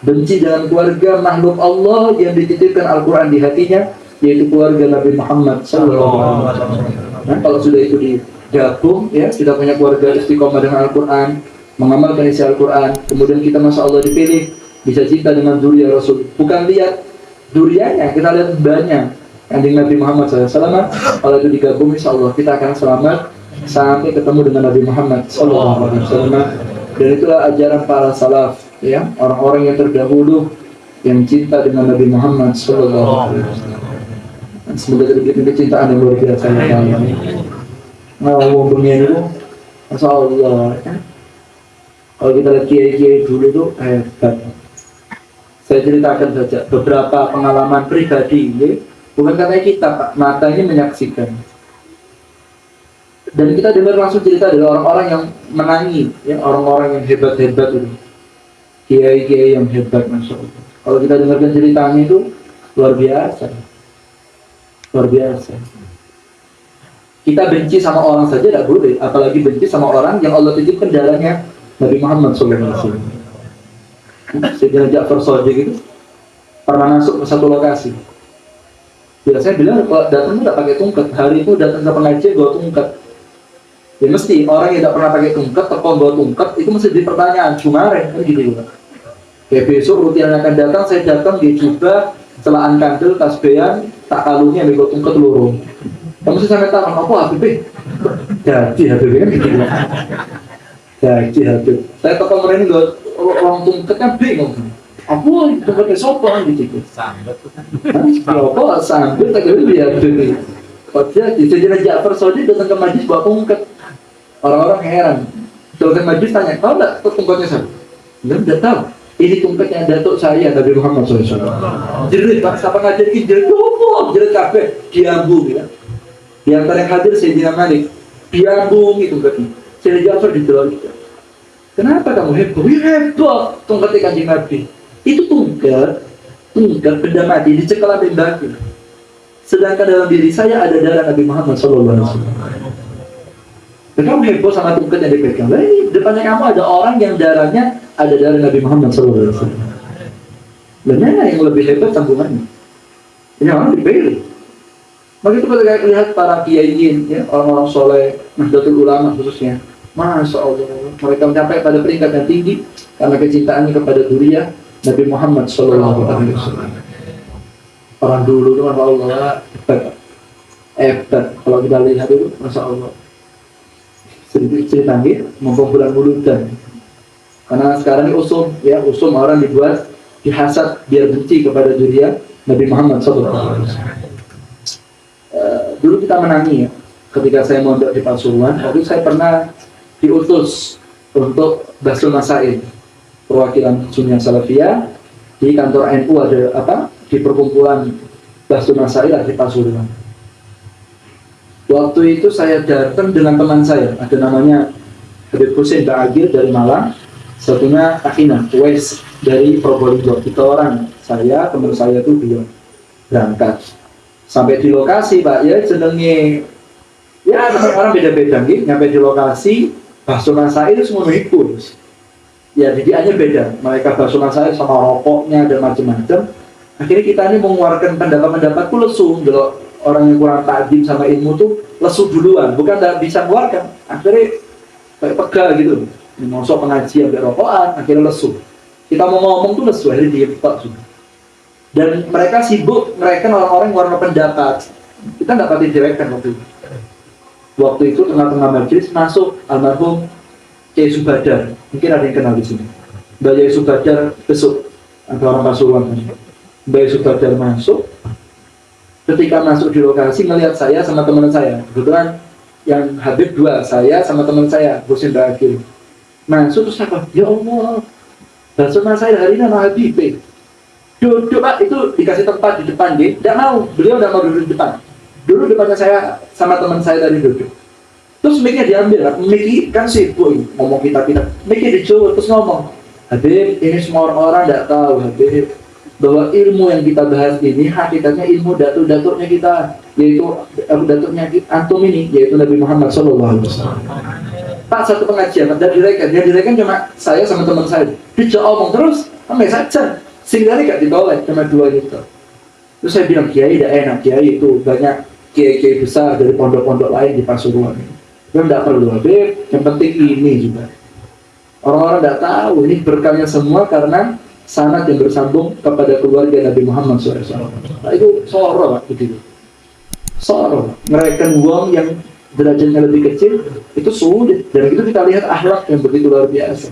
S1: benci dengan keluarga makhluk Allah yang dititipkan Al-Quran di hatinya, yaitu keluarga Nabi Muhammad SAW. Nah, kalau sudah itu digabung, ya, kita punya keluarga istiqomah dengan Al-Quran, mengamalkan isi Al-Quran, kemudian kita Masya Allah dipilih, bisa cinta dengan zuriat Rasul. Bukan lihat duriannya, kita lihat banyak Kanjeng Nabi Muhammad SAW. Kalau itu digabung, insya Allah kita akan selamat sampai ketemu dengan Nabi Muhammad SAW. Dan itulah ajaran para salaf, ya, orang-orang yang terdahulu yang cinta dengan Nabi Muhammad SAW. Semoga terjadi kecintaan yang luar biasa. Nah, ngomongnya itu, Masya Allah, ya. Kalau kita lihat kiai-kiai dulu tuh hebat. Saya ceritakan saja beberapa pengalaman pribadi, ya. Bukan katanya kita, Pak, matanya menyaksikan. Dan kita dengar langsung cerita dari orang-orang yang menangi, ya, orang-orang yang hebat-hebat itu, kiai-kiai yang hebat, Masya Allah. Kalau kita dengarkan ceritanya itu luar biasa, luar biasa. Kita benci sama orang saja tidak boleh, apalagi benci sama orang yang Allah titipkan darahnya Nabi Muhammad SAW. Sayyidina Ja'far Shadiq gitu pernah masuk ke satu lokasi. Biasanya bilang kalau datang itu tidak pakai tungkat. Hari itu datang ke pengajian bawa tungkat. Ya mesti orang yang tidak pernah pakai tungkat, telepon bawa tungkat, itu mesti jadi pertanyaan. Kemarin kan gitu juga. Kayak besok rutin akan datang, saya datang di jubah, celaan kandel, tasbehan, tak kalungnya bawa tungkat lurung. Kamu mesti sampai tahu apa Habib? Jadi Habib kan gitu. Jadi Habib. Saya telepon mereka ini orang tungkatnya bingung. Apa tungkatnya sopan gitu. Sambil. Apa sambil tak kira dia Habib. Padahal di Sayyidina Ja'far Shadiq datang ke majlis bawa tungkat. Orang-orang heran. Datang ke majlis tanya, tahu enggak tungkatnya siapa? Enggak tahu. Ini tungkatnya datuk saya Nabi Muhammad SAW. Jerit Pak, siapa ngajarin jerit? Jerit kabeh diambung ya. Di antara yang hadir Sayyidina Malik diambung itu tungkatnya. Sayyidina Ja'far ditolak. Kenapa kamu heboh? Ya heboh, tungkatnya Kanjeng Nabi. Itu tungkat benda mati, dicekal sampai batu. Sedangkan dalam diri saya ada darah Nabi Muhammad SAW. Dan kamu heboh sama tungkat yang dipegang. Lain, depannya kamu ada orang yang darahnya ada darah Nabi Muhammad SAW. Benar yang lebih hebat sambungannya. Ini orang dipilih. Maka itu kita lihat para kiaiin, ya, orang-orang soleh, Nahdlatul Ulama khususnya. Masya Allah, mereka mencapai pada peringkat yang tinggi karena kecintaannya kepada duriya Nabi Muhammad SAW. Orang dulu itu Masya Allah hebat. Kalau kita lihat itu Masya Allah sedikit cerita mumpung bulan muludan. Karena sekarang ini usum orang dibuat dihasad biar benci kepada duriya Nabi Muhammad SAW. Dulu kita menangi ya, ketika saya mondok di Pasuruan, waktu saya pernah diutus untuk Basul Masail, perwakilan Sunnah Salafiyah di kantor NU ada di perkumpulan Basul Masail di Pasuruan. Waktu itu saya datang dengan teman saya, ada namanya Habib Husain Ba'agir dari Malang, satunya Akina Wes dari Probolinggo. 3 orang, saya, teman saya itu dia berangkat sampai di lokasi Pak, ya jenenge ya orang beda-beda gitu. Nyampe di lokasi Basul Masail semua ikut. Ya didikannya beda. Mereka Basul Masail sama rokoknya dan macam-macam. Akhirnya kita ini mengeluarkan pendapat-pendapatku lesu. Kalau orang yang kurang tajam sama ilmu tuh lesu duluan. Bukan tidak bisa mengeluarkan. Akhirnya kayak pegal gitu. Masuk pengajian sampai rokokan. Akhirnya lesu. Kita mau ngomong tuh lesu. Akhirnya diepak sudah. Dan mereka sibuk. Mereka orang-orang yang warna pendapat. Kita nggak pati direkkan waktu itu. Waktu itu tengah-tengah majelis masuk almarhum Kiai Subadar. Mungkin ada yang kenal di sini. Mbak Kiai Subadar besok, ada orang Pasuruan. Mbak Kiai Subadar masuk. Ketika masuk di lokasi melihat saya sama teman saya. Kebetulan yang Habib 2, saya sama teman saya, Husain Ba'agir. Masuk terus apa? Ya Allah, Basul Masail hari ini sama Habib. Duduk Pak, itu dikasih tempat di depan dia. Tidak mau, beliau tidak mau duduk di depan. Dulu depannya saya sama teman saya tadi duduk. Terus mic-nya diambil, mic kan sibuk ngomong kita. Mic-nya dicoba terus ngomong, Habib, ini semua orang tidak tahu Habib. bahwa ilmu yang kita bahas ini hakikatnya ilmu datuk-datuknya kita, yaitu datuknya antum ini, yaitu Nabi Muhammad SAW. Pak, satu pengajian ada direken cuma saya sama teman saya, dijak omong terus sampai saja sehingga gak ditolak cuma dua gitu. Terus saya bilang, kiai tidak enak, kiai itu banyak kiai-kiai besar dari pondok-pondok lain di Pasuruan. Itu tidak perlu, Habib, yang penting ini juga. Orang-orang tidak tahu ini berkahnya semua karena sanad yang bersambung kepada keluarga Nabi Muhammad SAW. Nah, itu soro, Pak, begitu. Soro, mereka uang yang derajatnya lebih kecil itu sulit, dan itu kita lihat akhlak yang begitu luar biasa.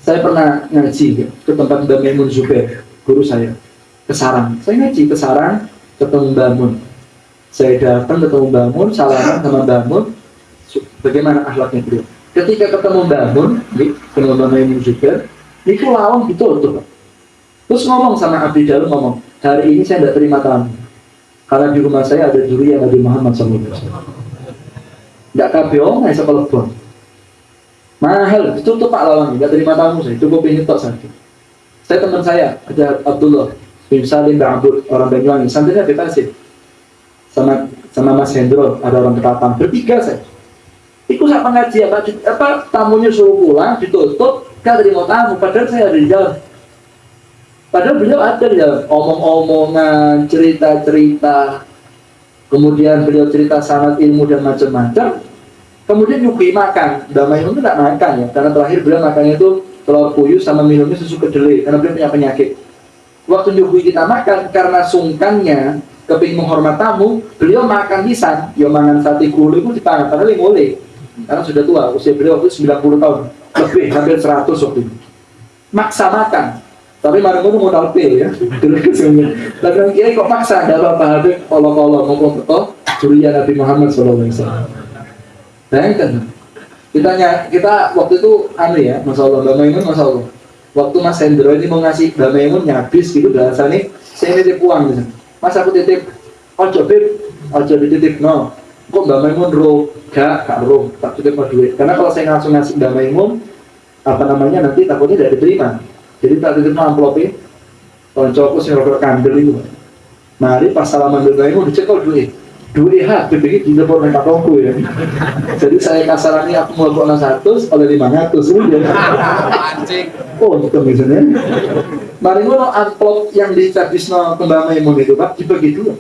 S1: Saya pernah ngaji ke tempat Mbak Maimun Zubair, guru saya, ke Sarang. Saya ngaji ke Sarang, ketemu Mbak Mun. Saya datang ketemu Mbak Mun, salaman sama Mbak Mun, bagaimana akhlaknya beliau. Ketika ketemu Mbak Mun, ketemu Mbak Maimun Zubair, itu lawang ditutup. Terus ngomong sama Abdi Dalu, ngomong, hari ini saya tidak terima tamu, karena di rumah saya ada juriya Nabi Muhammad SAW. Tidak kabeh saya sepelepon. Mahal, ditutup Pak lawang, tidak terima tamu saya, cukup ini tok sakit. Saya teman saya, ada Abdullah bin Salim Ba'abud, orang Banyuwangi, santrinya bebasih. Sama Mas Hendro, ada orang Ketapang, bertiga saya. Ikut saya pengajian, tamunya suruh pulang, ditutup, gak terima tamu, padahal saya ada di jalan. Padahal beliau ada di jalan, omong-omongan, cerita-cerita, kemudian beliau cerita sanad ilmu dan macam-macam. Kemudian nyuguhi makan, Damai itu tidak makan ya, karena terakhir beliau makannya itu telur puyuh sama minumnya susu kedelai, karena beliau punya penyakit. Waktu nyuguhi kita makan, karena sungkannya, kepingin menghormat tamu, beliau makan pisan, ya mangan sate gulai itu di tangan, karena dia boleh. Karena sudah tua, usia beliau waktu 90 tahun, lebih, hampir 100 waktu itu. Maksa makan, tapi marung itu modal pil ya. Lalu kiai kok maksa, ada apa-apa, habis kolong-kolong, ngomong betul, juriya Nabi Muhammad SAW. Bayangkan, kita waktu itu ya, Masya Allah, Mbak Maimun, Masya Allah. Waktu Mas Hendro ini mau ngasih Mbak Maimun nyabis gitu, bahasa nih, saya nitip uang gitu. Mas aku titip, ojo dititip, no. Kok Mbak Maimun gak roh, tak titip mau duit. Karena kalau saya langsung ngasih Mbak Maimun, nanti takutnya tidak diterima. Jadi tak titip no amplopnya, koncoku sing rokok kandel itu. Mari pas salaman Mbak Maimun dicekol duit. Duit begitu di depan dengan tongku ya. Jadi saya kasarannya aku mau buat 100 oleh 500 ya. Anjing. Oh itu misalnya. Mari ngono amplop yang ditabisno ke Mbak Maimun itu Pak dibagi dulu.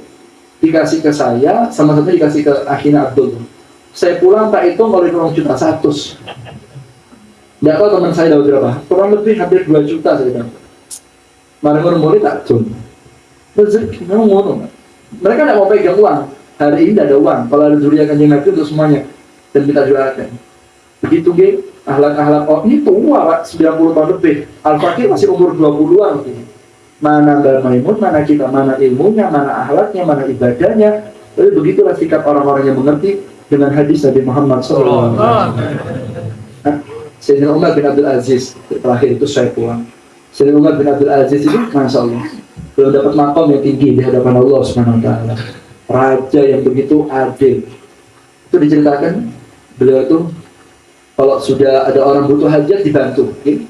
S1: Dikasih ke saya, sama satu dikasih ke Akhina Abdul. Saya pulang tak hitung oleh 2.100.000. Tidak tahu teman saya dapat berapa. Kurang lebih hampir 2 juta saya dapat. Mari ngono mulai tak jum. Rezeki memang ngono. Mereka tidak mau pegang uang. Hari ini tidak ada uang, kalau ada juriya Kanjeng Nabi untuk semuanya dan kita jualkan. Begitu akhlak-akhlak ini tua Pak, 90 tahun lebih. Al-Fakir masih umur 20-an. Mana Mbak Maimun, mana kita, mana ilmunya, mana akhlaknya, mana ibadahnya. Tapi begitulah sikap orang-orang yang mengerti dengan hadis Nabi Muhammad SAW. Sayyidina Umar bin Abdul Aziz, terakhir itu saya pulang. Sayyidina Umar bin Abdul Aziz itu, Masya Allah, belum dapat makom yang tinggi di hadapan Allah Subhanahu Wa Taala. Raja yang begitu adil. Itu diceritakan beliau itu kalau sudah ada orang butuh hajat dibantu. Okay?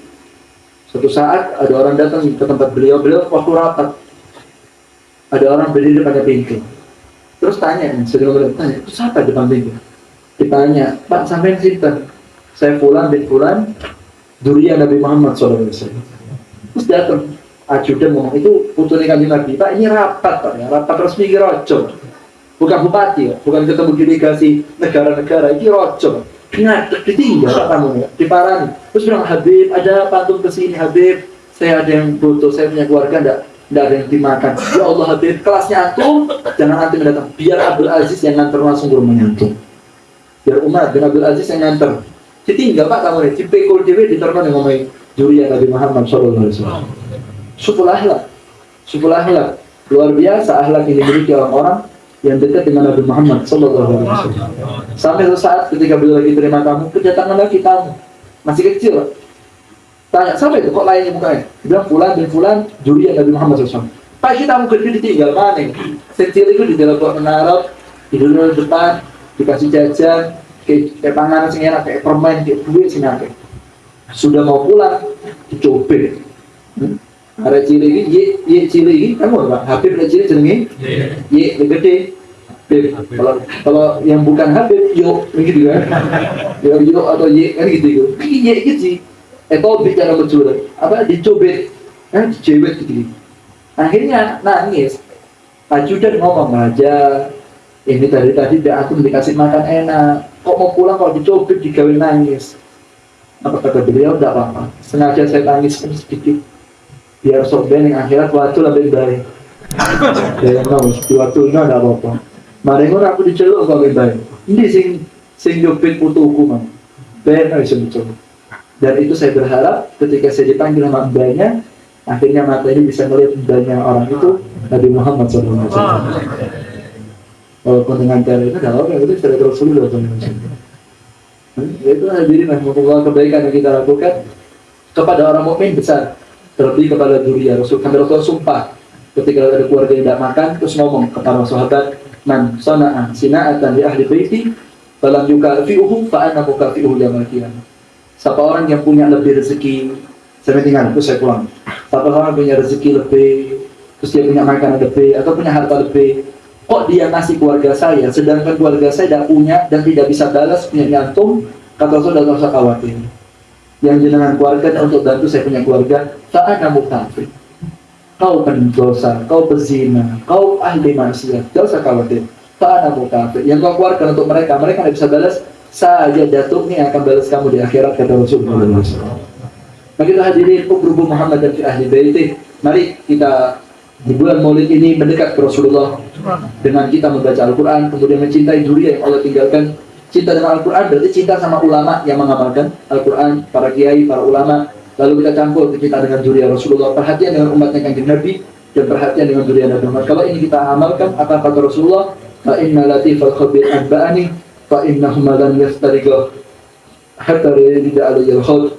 S1: Suatu saat ada orang datang ke tempat beliau waktu rapat. Ada orang berdiri depan pintu. Terus tanya, itu siapa depan pintu? Ditanya, Pak sampai sinten? Saya Fulan bin Fulan, juriya Nabi Muhammad SAW. Terus datang ajudan ngomong, itu putunya Kanjeng Nabi. Pak ini rapat Pak ya, rapat resmi rojo. Bukan bupati ya, bukan ketemu delegasi negara-negara, ini rojo. Ditinggal Pak tamu ya, diparani. Terus bilang, Habib, ada pantun kesini Habib, saya ada yang butuh, saya punya keluarga, enggak ada yang dimakan. Ya Allah Habib, kelasnya antum, jangan antum datang. Biar Abdul Aziz yang nganter langsung ke rumahnya antum. Biar Umar bin Abdul Aziz yang nganter. Ditinggal Pak tamu ya, dipekul dewe, diterima yang ngomongin juriya Nabi Muhammad SAW. Supul akhlak, luar biasa akhlak yang dimiliki orang-orang yang dekat dengan Nabi Muhammad SAW. Sampai suatu saat ketika beliau lagi terima tamu, kedatangan lagi tamu masih kecil. Tanya, siapa itu? Kok lainnya mukanya? Dia bilang, Fulan bin Fulan, juriya Nabi Muhammad SAW. Pak, kita tamu gede ditinggal mana? Kecil itu di dalam buat menarap, di depan, dikasih jajan, kayak panganan sing enak, kayak permen, kayak duit sing enak. Sudah mau pulang, dicobek. Arek cilik iki ye cilik iki kamu Pak. Habib arek cilik jenenge ye gede. Habib. Kalau yang bukan Habib yo gitu kan. Yo atau ye kan gitu. Iki ye gitu. Bicara bercurang. Apa dicobet. Kan dicewet gitu. Akhirnya nangis. Ajudan ngomong aja. Ini tadi aku dikasih makan enak. Kok mau pulang kalau dicobet digawe nangis. Apa kata beliau? Tidak apa-apa. Sengaja saya tangis sedikit. Biar soben yang akhirat waktu lebih baik. Ya nangis. Waktu itu tidak apa-apa. Mari aku diceluk kok lebih baik. Ini sing jobet putuku man. Benar betul. Dan itu saya berharap ketika saya dipanggil sama mbaknya, akhirnya mata ini bisa melihat mbaknya orang itu Nabi Muhammad SAW. Walaupun dengan cara itu adalah orang itu secara Rasulullah SAW. Itu hadirin rahmatullah, kebaikan yang kita lakukan kepada orang mukmin besar, terlebih kepada dzurriyyah Rasul. Kami Rasul sumpah ketika ada keluarga yang tidak makan, terus ngomong kepada sahabat, man sana'a sina'atan li ahli baiti falam yukafi'uhu fa ana mukafi'uhu yaumil qiyamah. Siapa orang yang punya lebih rezeki, saya tinggal terus saya pulang. Siapa orang punya rezeki lebih, terus dia punya makanan lebih atau punya harta lebih, kok dia ngasih keluarga saya, sedangkan keluarga saya tidak punya dan tidak bisa balas punya nyantum, kata Rasul tidak usah khawatir. Yang jenengan keluarga untuk bantu saya punya keluarga, fa'ana mukafir. Kau pendosa, kau pezina, kau ahli maksiat, tidak usah khawatir. Fa'ana mukafir. Yang kau keluarkan untuk mereka tidak bisa balas, saya Datuk ini akan balas kamu di akhirat, kata Rasulullah SAW. Nah kita hadirin Ukrubu Muhammad dan fi ahli baiti. Mari kita di bulan Maulid ini mendekat ke Rasulullah dengan kita membaca Al-Quran, kemudian mencintai dzurriyyah yang Allah tinggalkan. Cinta dengan Al-Quran berarti cinta sama ulama yang mengamalkan Al-Quran, para kiai, para ulama. Lalu kita campur kita dengan dzurriyyah Rasulullah, perhatian dengan umatnya Kanjeng Nabi dan perhatian dengan dzurriyyah Nabi Muhammad. Kalau ini kita amalkan, apa kata Rasulullah? Fa inna latifal khabir anba'ani fa innahum lan yastariqu hatta yurida alayil khawd.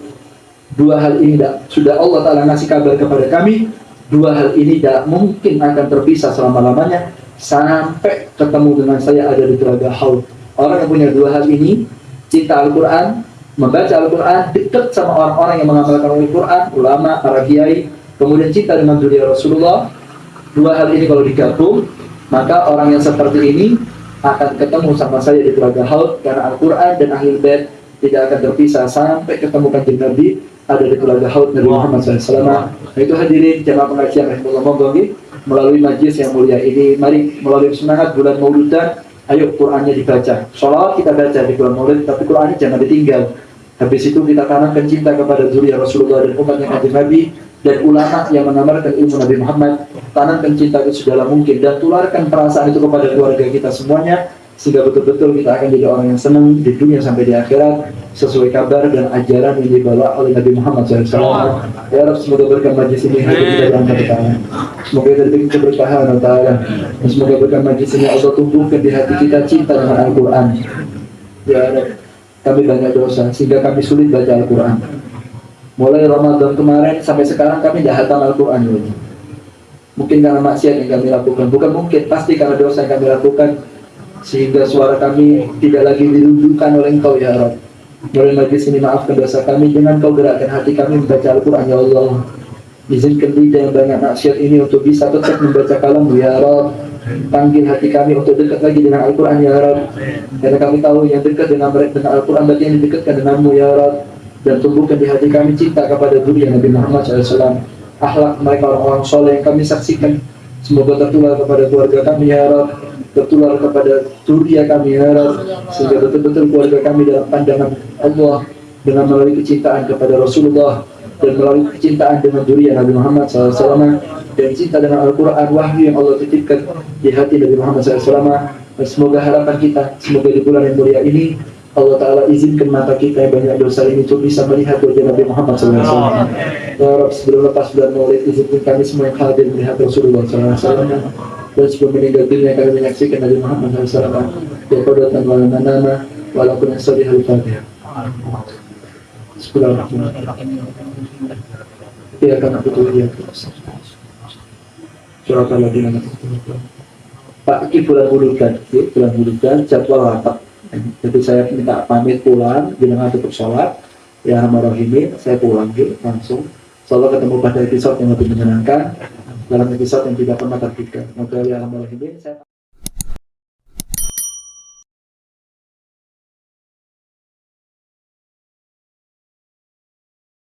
S1: Dua hal ini sudah Allah Ta'ala ngasih kabar kepada kami. Dua hal ini tidak mungkin akan terpisah selama-lamanya sampai ketemu dengan saya ada di telaga Haud. Orang yang punya dua hal ini, cinta Al-Quran, membaca Al-Quran, dekat sama orang-orang yang mengamalkan Al-Quran, ulama, para kiai, kemudian cinta dengan dzurriyyah Rasulullah. Dua hal ini kalau digabung, maka orang yang seperti ini akan ketemu sama saya di telaga Haud, karena Al-Quran dan Ahlul Bait tidak akan terpisah sampai ketemu Kanjeng Nabi ada di telaga Haud Nabi Muhammad SAW. Nah, itu hadirin jamaah pengajian rahimahullah, monggo melalui majlis yang mulia ini, mari melalui semangat bulan Maulidan, ayo Qurannya dibaca. Sholawat kita baca di bulan Maulid, tapi Qurannya jangan ditinggal. Habis itu kita tanamkan cinta kepada dzurriyyah Rasulullah dan umatnya Kanjeng Nabi dan ulama yang mengamalkan ilmu Nabi Muhammad. Tanamkan cinta itu sedalam mungkin dan tularkan perasaan itu kepada keluarga kita semuanya, sehingga betul-betul kita akan jadi orang yang senang di dunia sampai di akhirat sesuai kabar dan ajaran yang dibawa oleh Nabi Muhammad SAW. Ya Rabb, semoga berkah majlis ini hati kita dalam tangan. Semoga terjadi keberkahan Ta'ala. Semoga berkah majlis ini Allah tumbuhkan di hati kita cinta dengan Al-Quran. Ya Rabb, kami banyak dosa sehingga kami sulit baca Al-Quran. Mulai Ramadan kemarin sampai sekarang kami dah hatam Al-Quran dulu. Mungkin karena maksiat yang kami lakukan, bukan mungkin, pasti karena dosa yang kami lakukan, sehingga suara kami tidak lagi dirundukkan oleh Engkau ya Rabb. Mulai majlis ini maafkan dosa kami, dengan Kau gerakkan hati kami membaca Al-Quran ya Allah. Izinkan lidah yang banyak maksiat ini untuk bisa tetap membaca kalam ya Rabb. Panggil hati kami untuk dekat lagi dengan Al-Quran ya Rabb. Karena kami tahu yang dekat dengan Al-Quran berarti yang didekatkan denganmu ya Rabb. Dan tumbuhkan di hati kami cinta kepada dzurriyyah Nabi Muhammad SAW. Akhlak mereka orang-orang soleh yang kami saksikan, semoga tertular kepada keluarga kami ya Rabb, tertular kepada dzurriyyah kami ya Rabb, sehingga betul-betul keluarga kami dalam pandangan Allah dengan melalui kecintaan kepada Rasulullah dan melalui kecintaan dengan dzurriyyah Nabi Muhammad SAW dan cinta dengan Al-Quran wahyu yang Allah titipkan di hati Nabi Muhammad SAW. Dan semoga harapan kita, semoga di bulan yang mulia ini Allah Ta'ala izinkan mata kita yang banyak dosa ini untuk bisa melihat wajah Nabi Muhammad SAW. Ya Rabb, sebelum lepas bulan Maulid, izinkan kami semua yang hadir melihat Rasulullah SAW. Dan sebelum meninggal dunia kami menyaksikan Nabi Muhammad SAW. Ya qadatan wa manama walaupun yang salih al-Fatihah. Bismillahirrahmanirrahim. Ya karena betul dia. Surat al-Ladina. Pak Ki bulan Muludan jadwal rapat. Jadi saya minta pamit pulang, jenengan tutup sholat ya rahmanirohim, saya pulang langsung Insyaallah ketemu pada episode yang lebih menyenangkan, dalam episode yang tidak pernah terduga. Semoga ya